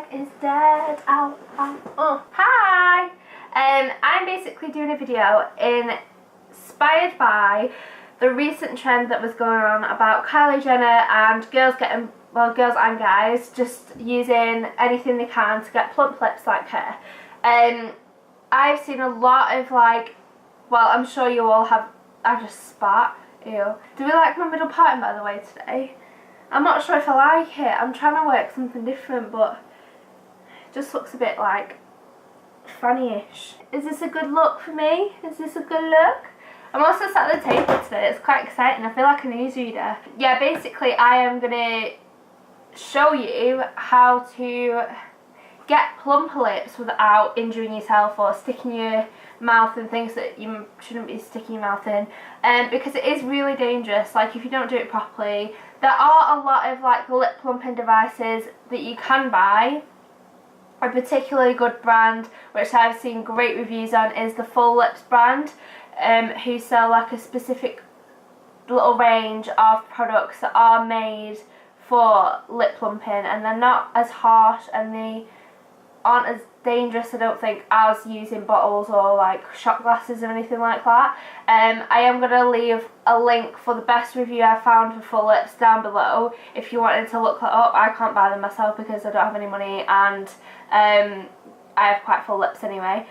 leg is dead. Ow, ow, oh. Hi! I'm basically doing a video inspired by the recent trend that was going on about Kylie Jenner and girls getting, well, girls and guys just using anything they can to get plump lips like her. I've seen a lot of, like, well, I'm sure you all have. I just spat. Ew. Do we like my middle pattern, by the way, today? I'm not sure if I like it. I'm trying to work something different, but it just looks a bit like funny-ish. Is this a good look for me? Is this a good look? I'm also sat at the table today. It's quite exciting. I feel like a newsreader. Yeah, basically I am going to show you how to get plumper lips without injuring yourself or sticking your mouth in things that you shouldn't be sticking your mouth in, because it is really dangerous. Like, if you don't do it properly, there are a lot of like lip plumping devices that you can buy. A particularly good brand which I've seen great reviews on is the Full Lips brand, who sell like a specific little range of products that are made for lip plumping, and they're not as harsh and they aren't as dangerous, I don't think, as using bottles or like shot glasses or anything like that. I am going to leave a link for the best review I found for Full Lips down below if you wanted to look that up. I can't buy them myself because I don't have any money, and I have quite full lips anyway.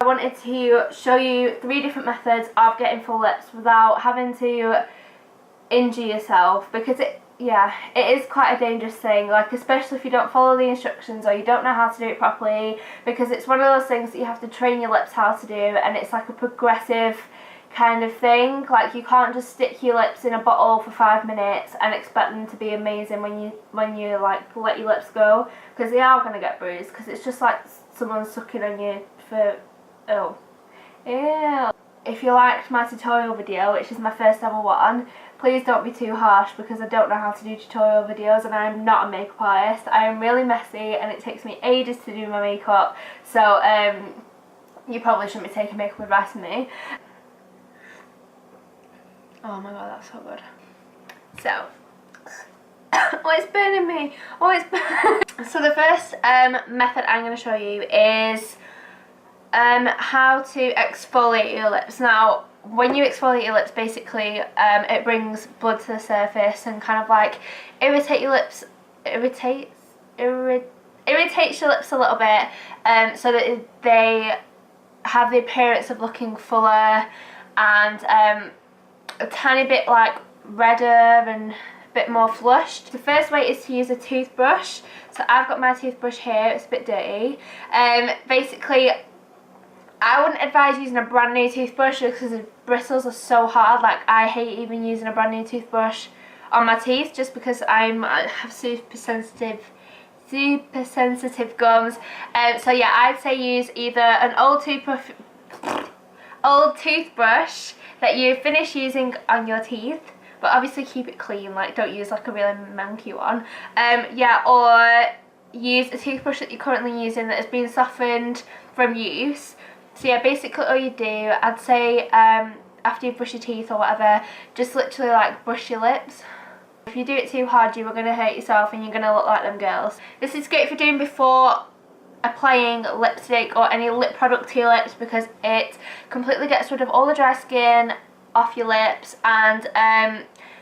I wanted to show you 3 different methods of getting full lips without having to injure yourself, because it is quite a dangerous thing, like especially if you don't follow the instructions or you don't know how to do it properly, because it's one of those things that you have to train your lips how to do, and it's like a progressive kind of thing. Like, you can't just stick your lips in a bottle for 5 minutes and expect them to be amazing when you like let your lips go, because they are going to get bruised, because it's just like someone sucking on you for, oh, ew. If you liked my tutorial video, which is my first ever one, please don't be too harsh, because I don't know how to do tutorial videos and I'm not a makeup artist. I am really messy and it takes me ages to do my makeup, so you probably shouldn't be taking makeup advice from me. Oh my god, that's so good. So, oh, it's burning me. Oh, it's burning. So the first method I'm going to show you is how to exfoliate your lips. Now, when you exfoliate your lips, basically it brings blood to the surface and kind of like irritates your lips a little bit, so that they have the appearance of looking fuller and a tiny bit like redder and a bit more flushed. The first way is to use a toothbrush. So I've got my toothbrush here, it's a bit dirty. Basically, I wouldn't advise using a brand new toothbrush because the bristles are so hard. Like, I hate even using a brand new toothbrush on my teeth just because I have super sensitive gums. So yeah, I'd say use either an old toothbrush that you finish using on your teeth, but obviously keep it clean, like don't use like a really manky one. Yeah, or use a toothbrush that you're currently using that has been softened from use. So yeah, basically all you do, I'd say after you brush your teeth or whatever, just literally like brush your lips. If you do it too hard, you are going to hurt yourself and you're going to look like them girls. This is great for doing before applying lipstick or any lip product to your lips, because it completely gets rid of all the dry skin off your lips and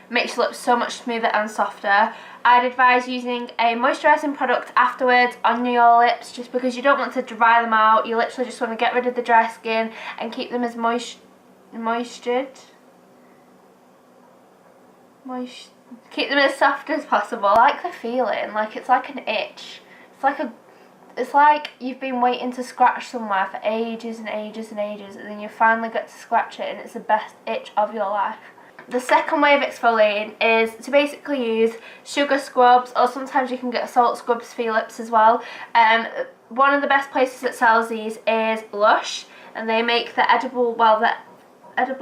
makes your lips so much smoother and softer. I'd advise using a moisturising product afterwards on your lips, just because you don't want to dry them out. You literally just want to get rid of the dry skin and keep them as keep them as soft as possible. I like the feeling, like it's like an itch. It's like you've been waiting to scratch somewhere for ages and ages and ages, and then you finally get to scratch it and it's the best itch of your life. The second way of exfoliating is to basically use sugar scrubs, or sometimes you can get salt scrubs for your lips as well. One of the best places that sells these is Lush, and they make the edible ones in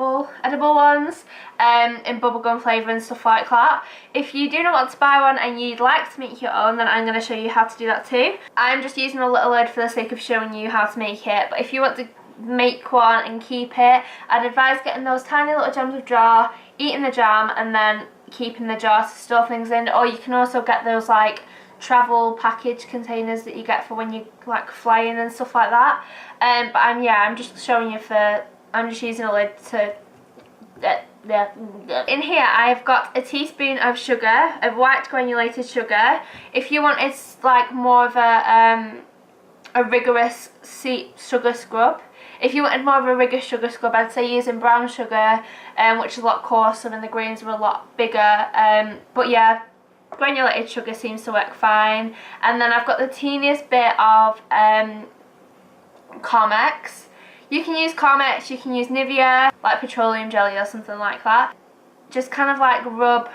bubblegum flavour and stuff like that. If you do not want to buy one and you'd like to make your own, then I'm going to show you how to do that too. I'm just using a little load for the sake of showing you how to make it, but if you want to make one and keep it, I'd advise getting those tiny little jams of jar, eating the jam and then keeping the jar to store things in. Or you can also get those like travel package containers that you get for when you like flying and stuff like that. But I'm just showing you I'm just using a lid to. In here I've got a teaspoon of sugar, of white granulated sugar. If you wanted like more of a rigorous sugar scrub, if you wanted more of a rigorous sugar scrub, I'd say using brown sugar, which is a lot coarser and the grains are a lot bigger. But yeah, granulated sugar seems to work fine. And then I've got the teeniest bit of Carmex. You can use Carmex, you can use Nivea, like petroleum jelly or something like that. Just kind of like rub.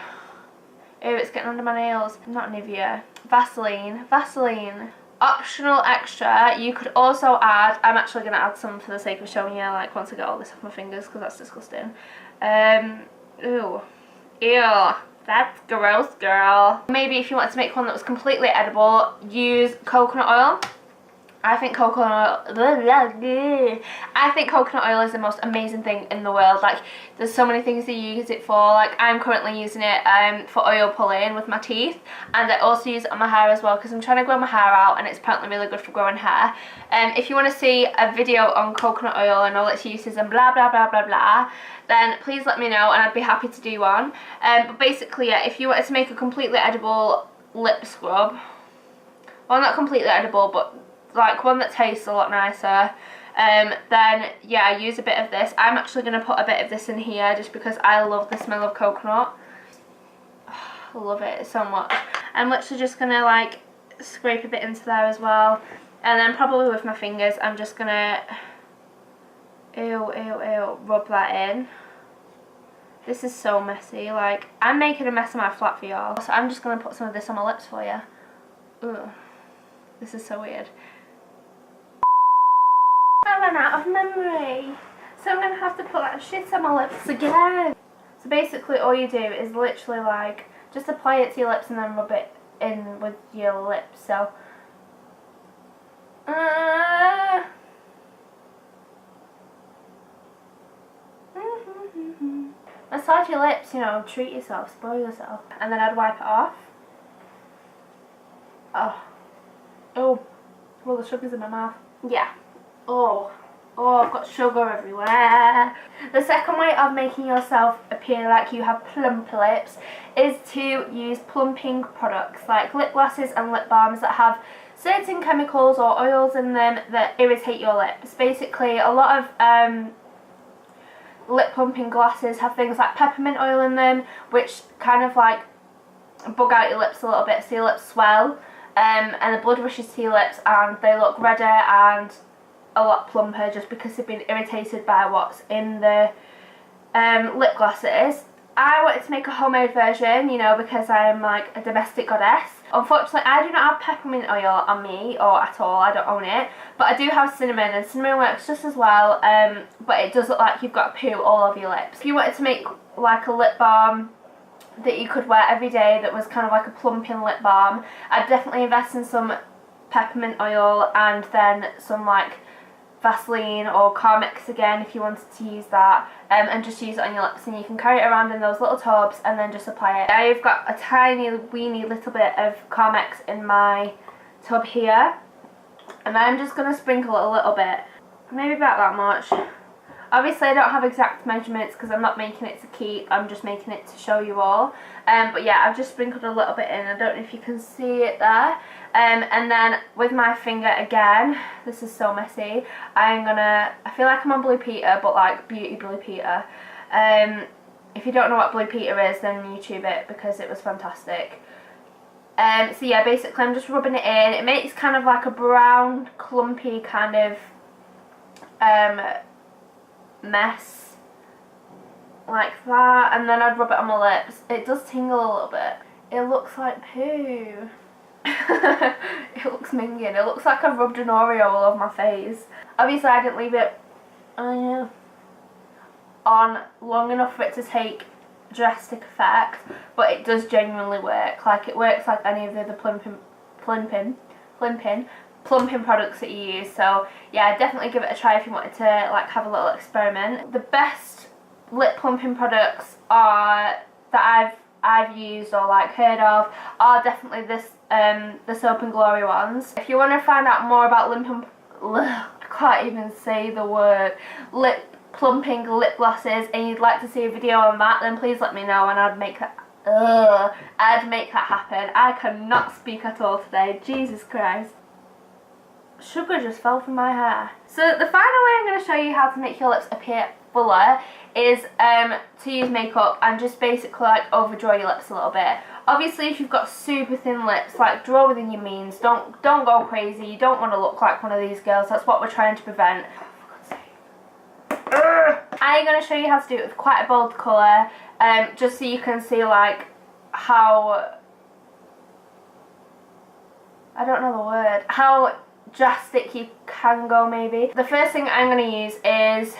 Oh, it's getting under my nails. Not Nivea. Vaseline. Optional extra, you could also add, I'm actually going to add some for the sake of showing you, like, once I get all this off my fingers, because that's disgusting. Ew, that's gross, girl. Maybe if you wanted to make one that was completely edible, use coconut oil. I think coconut oil is the most amazing thing in the world. Like, there's so many things that you use it for. Like, I'm currently using it for oil pulling with my teeth, and I also use it on my hair as well because I'm trying to grow my hair out, and it's apparently really good for growing hair. If you want to see a video on coconut oil and all its uses and blah blah blah blah blah, then please let me know and I'd be happy to do one. But basically, yeah, if you wanted to make a completely edible lip scrub, well, not completely edible, but like one that tastes a lot nicer, then yeah, use a bit of this. I'm actually going to put a bit of this in here just because I love the smell of coconut. I love it so much. I'm literally just going to like scrape a bit into there as well, and then probably with my fingers I'm just going to rub that in. This is so messy, like I'm making a mess of my flat for y'all, so I'm just going to put some of this on my lips for you. Ugh. This is so weird. I ran out of memory, so I'm going to have to put that shit on my lips again. So basically all you do is literally like just apply it to your lips and then rub it in with your lips. So massage your lips, you know, treat yourself, spoil yourself. And then I'd wipe it off. Oh, well, the sugar's in my mouth. Yeah. Oh, I've got sugar everywhere. The second way of making yourself appear like you have plump lips is to use plumping products like lip glosses and lip balms that have certain chemicals or oils in them that irritate your lips. Basically, a lot of lip plumping glosses have things like peppermint oil in them, which kind of like bug out your lips a little bit so your lips swell. And the blood rushes to your lips and they look redder and a lot plumper just because they've been irritated by what's in the lip glosses. I wanted to make a homemade version, you know, because I'm like a domestic goddess. Unfortunately, I do not have peppermint oil on me, or at all, I don't own it. But I do have cinnamon, and cinnamon works just as well, but it does look like you've got poo all over your lips. If you wanted to make like a lip balm that you could wear every day that was kind of like a plumping lip balm, I'd definitely invest in some peppermint oil and then some like Vaseline or Carmex again if you wanted to use that, and just use it on your lips, and you can carry it around in those little tubs and then just apply it. I've got a tiny weeny little bit of Carmex in my tub here, and I'm just going to sprinkle it a little bit, maybe about that much. Obviously I don't have exact measurements because I'm not making it to keep, I'm just making it to show you all. But yeah, I've just sprinkled a little bit in, I don't know if you can see it there. And then with my finger again, this is so messy, I feel like I'm on Blue Peter, but like Beauty Blue Peter. If you don't know what Blue Peter is, then YouTube it because it was fantastic. So yeah, basically I'm just rubbing it in. It makes kind of like a brown, clumpy kind of mess like that, and then I'd rub it on my lips. It does tingle a little bit. It looks like poo. It looks minging. It looks like I've rubbed an Oreo all over my face. Obviously I didn't leave it on long enough for it to take drastic effect, but it does genuinely work. Like, it works like any of the other plumping products that you use. So yeah, definitely give it a try if you wanted to like have a little experiment. The best lip plumping products that I've used or like heard of are definitely the Soap and Glory ones. If you want to find out more about I can't even say the word, lip plumping lip glosses, and you'd like to see a video on that, then please let me know and I'd make that happen. I cannot speak at all today. Jesus Christ. Sugar just fell from my hair. So the final way I'm going to show you how to make your lips appear fuller is to use makeup and just basically like overdraw your lips a little bit. Obviously if you've got super thin lips, like draw within your means. Don't go crazy. You don't want to look like one of these girls. That's what we're trying to prevent. I'm going to show you how to do it with quite a bold colour, just so you can see like how, I don't know the word, how drastic you can go maybe. The first thing I'm going to use is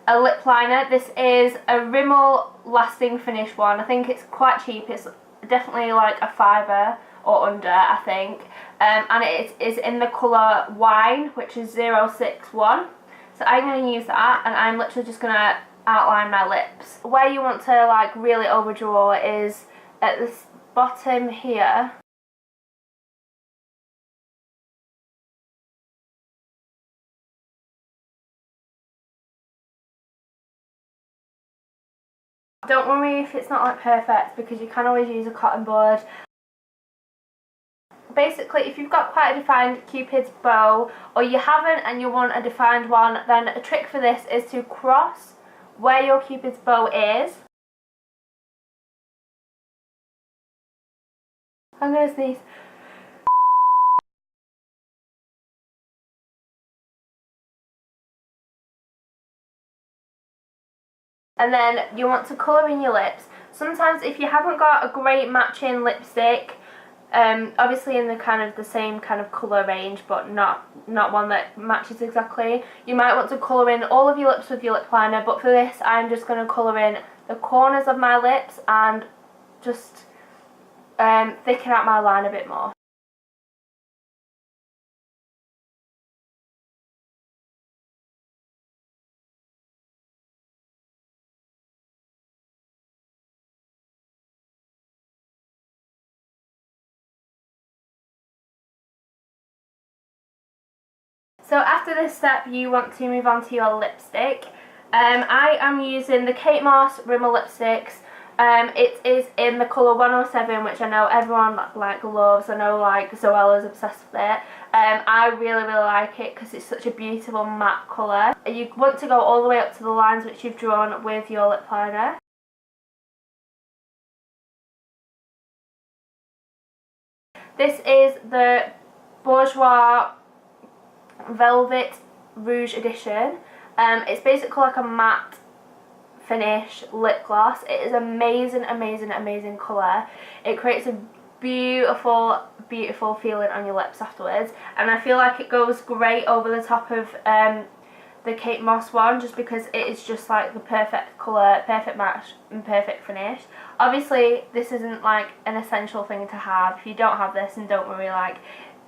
a lip liner. This is a Rimmel Lasting Finish one. I think it's quite cheap. It's definitely like a £5 or under, I think. And it is in the colour Wine, which is 061. So I'm going to use that, and I'm literally just going to outline my lips. Where you want to like really overdraw is at this bottom here. Don't worry if it's not like perfect, because you can always use a cotton bud. Basically, if you've got quite a defined Cupid's bow, or you haven't and you want a defined one, then a trick for this is to cross where your Cupid's bow is. I'm gonna sneeze. And then you want to colour in your lips. Sometimes if you haven't got a great matching lipstick, obviously in the same kind of colour range, but not one that matches exactly, you might want to colour in all of your lips with your lip liner. But for this, I'm just going to colour in the corners of my lips and just thicken out my line a bit more. So after this step, you want to move on to your lipstick. I am using the Kate Moss Rimmel lipsticks. It is in the colour 107, which I know everyone like loves. I know like Zoella's obsessed with it. I really like it because it's such a beautiful matte colour. You want to go all the way up to the lines which you've drawn with your lip liner. This is the Bourjois Velvet Rouge Edition. It's basically like a matte finish lip gloss. It is amazing colour. It creates a beautiful feeling on your lips afterwards, and I feel like it goes great over the top of the Kate Moss one, just because it is just like the perfect colour, perfect match and perfect finish. Obviously this isn't like an essential thing to have. If you don't have this, and don't worry, like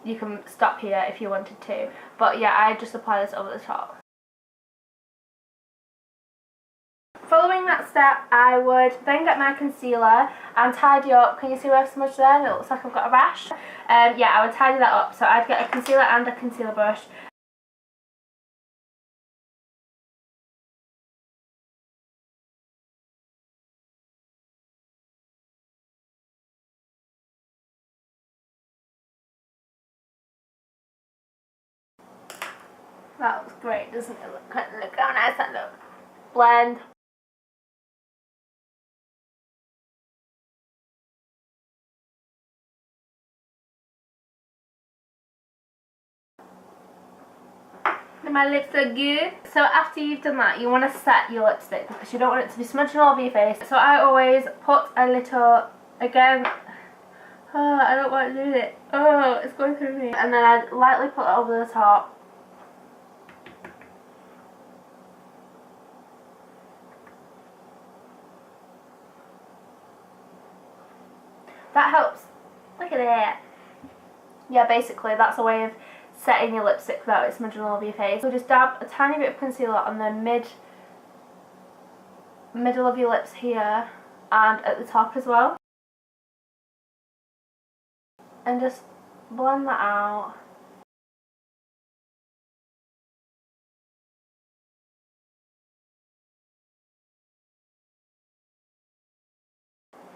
you can stop here if you wanted to, but yeah, I just apply this over the top. Following that step, I would then get my concealer and tidy up. Can you see where I've smudged there? It looks like I've got a rash. Yeah, I would tidy that up. So I'd get a concealer and a concealer brush. That looks great, doesn't it? Look how nice that looks. Blend. My lips are good. So after you've done that, you want to set your lipstick because you don't want it to be smudging all over your face. So I always put a little, again, oh, I don't want to do it. Oh, it's going through me. And then I lightly put it over the top. That helps. Look at it. Yeah, basically that's a way of setting your lipstick without it smudging all over your face. So just dab a tiny bit of concealer on the middle of your lips here and at the top as well. and just blend that out.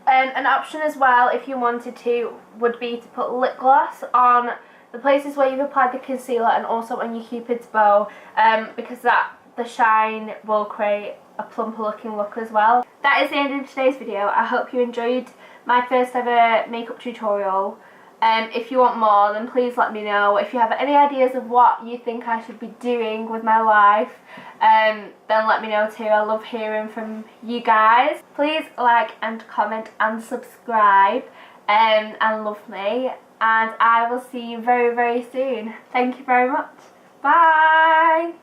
An option as well, if you wanted to, would be to put lip gloss on the places where you've applied the concealer and also on your Cupid's bow, because the shine will create a plumper looking look as well. That is the end of today's video. I hope you enjoyed my first ever makeup tutorial. If you want more, then please let me know. If you have any ideas of what you think I should be doing with my life, then let me know too. I love hearing from you guys. Please like and comment and subscribe, and love me, and I will see you very, very soon. Thank you very much. Bye!